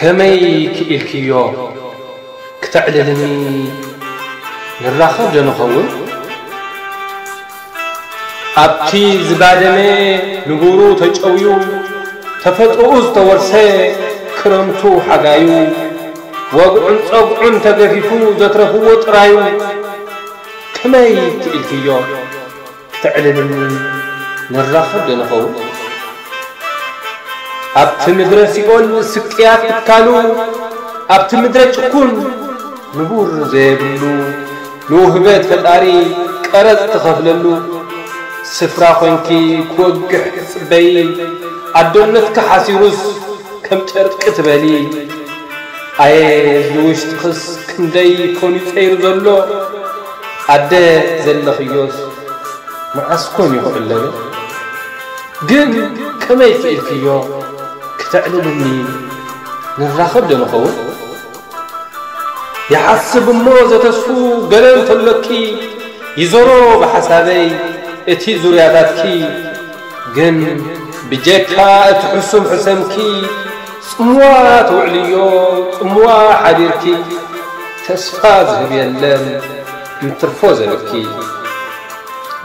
كمي كإلكيو كتعللني نراخب جنخون أبتي زبادمي نغورو تجأويو تفتقوز تورسي كرمتو حقايو وقعن صقعن تقففو زترفو وطرايو كمي كإلكيو كتعللني نراخب جنخون أبت مدرسيون سكيات كانوا أبت مدرس كون نبور زيبلو نوهبت فتاري كرز تخفللو سفرا خنكي كوجح صبي عدونتك حسيروس كم ترك تبالي أي لوش تخص كندي كوني تير زلو عدا زل خيوس معسكون يقول لنا جن كما يفعل فيه كتعلمني نراخب دنخو يحسب موزة تسفو قلن تلكي يزورو بحسابي اتي زرياتاتكي جن بجيكا اتحسم حسمكي سموا توعليو سموا حديركي تسفاز هبيلن مترفوز لكي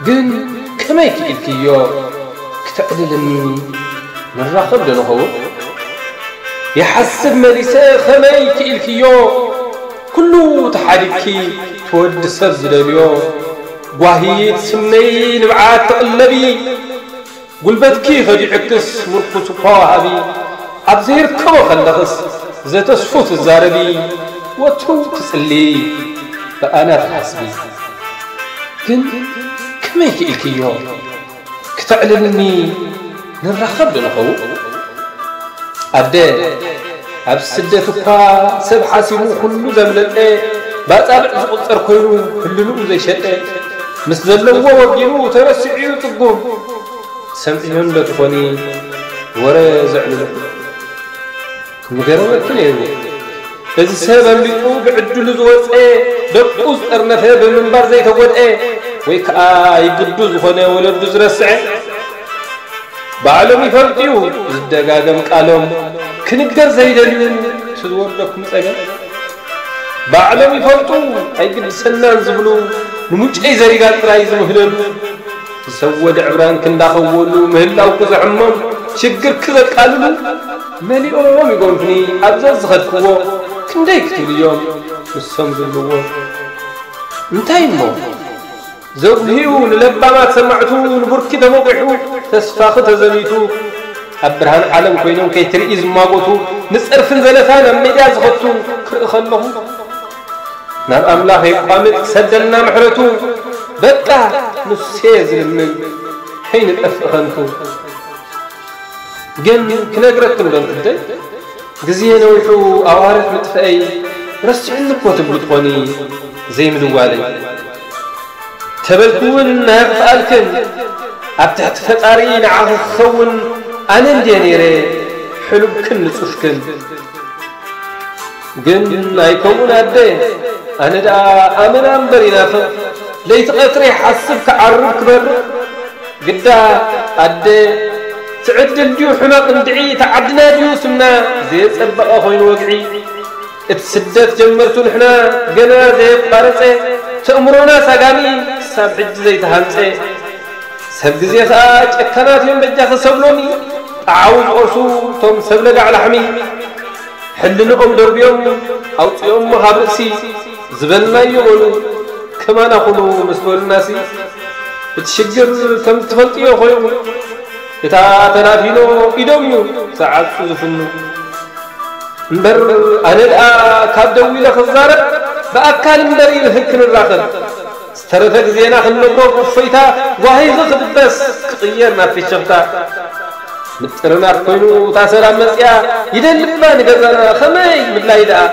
جن كما يفعل فيه كتعلمني نراخب دنخو يحسب مليسا خميك إلكيو كله تحركي تود سرزليو وهي تسمي نبعات تقلبي قلبتكي خدي عكس مرقص قاهبي عبزير كما خلقس زي تسفوت الزاربي وتو تسلي فأنا تحسبي كن كميك إلكيو كتعلمني نراخب دنخو أبدا أبسدتك سب حاسمو كله زملقه بطابع زقطر كوينو كللو زي شقه مسللو وجينو ترسعيو تقوم سمعيون لتخوني ورا زعلو مجرد كليه إذا سبب لقو بعدو لزوطه دقوز قرنفه بمنبر زي تودقه ويكا يقدو زخونه ولدو زرسعه بعلم يفرقيو زدقاقم قالهم كنقدر زيدلين تدور لكم سجن بعلم يفرقو أي قد سنان زبلو نموج أي زريقات رايز مهللو سود عبران كندا خولو مهلا وكذا عمم شقر كذا قالوا مليون يقول فني أبزاز خدكو كندا يكتب اليوم مسهم زلوو انتهي مو زوجيو للبا ما سمعتو نبركي دموقعو تسفاخت زميتو أبرهان عالم كوينون كي ترئيز ماغوتو نسأل فنزلتانا ميداز خطو خلهم نعم أملاح يقامت سدلنا محرتو بقى نسيزل من حين الأفخنتو جن كنقرأتم لن تبدأ قزينا ويحو أوارث متفأي رسعين نقوة بلطقوني زي مدوالي تبلكون نهق فألكن أبتحت فتارين عاف خون أنا ندينيري حلو كن نصفكن قن أيكون أدي أنا دا أمن أمبري نافق ليت قطري حسب كعرب كبر قدا أدي تعدل ديو حماق ندعي تعدنا ديو سمنا زي سبقا خوين وقعي اتسدت جمرتو نحنا قنا زي بارسي تأمرونا ساقامي سابعج زي تهانسي سبق زي خاج اكتنات يوم بجاخ سبلوني أعوذ أرسو توم سبلق على حمي حلنقم دربيوم أو تيوم مخابرسي زبلنا يقولو كما نقولو مسؤول الناسي بتشجر كم تفلتيو خويو إتا تنافينو إدوميو ساعات سوزفنو مبر أنا كابدوي لخزارة بأكال مبري الهكن الراخر استرتك زينا خلنقو قفيتا وهي غخد بس قيرنا في الشغطة مترنا كوينو تاسرا مسيا يدن لبا نقرنا خمي مدلايدا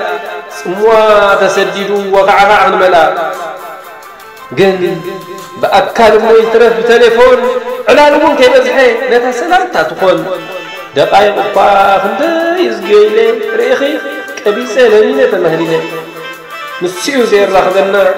سموا تسديدو وقعها عن ملا قل بأكال مو يترف بتليفون علالمون كي مزحي نتسلام تاتقون دقايق وقفا خندا يزقيلي ريخي كبيسة لمينة مهلينة نسيو زير لخذنا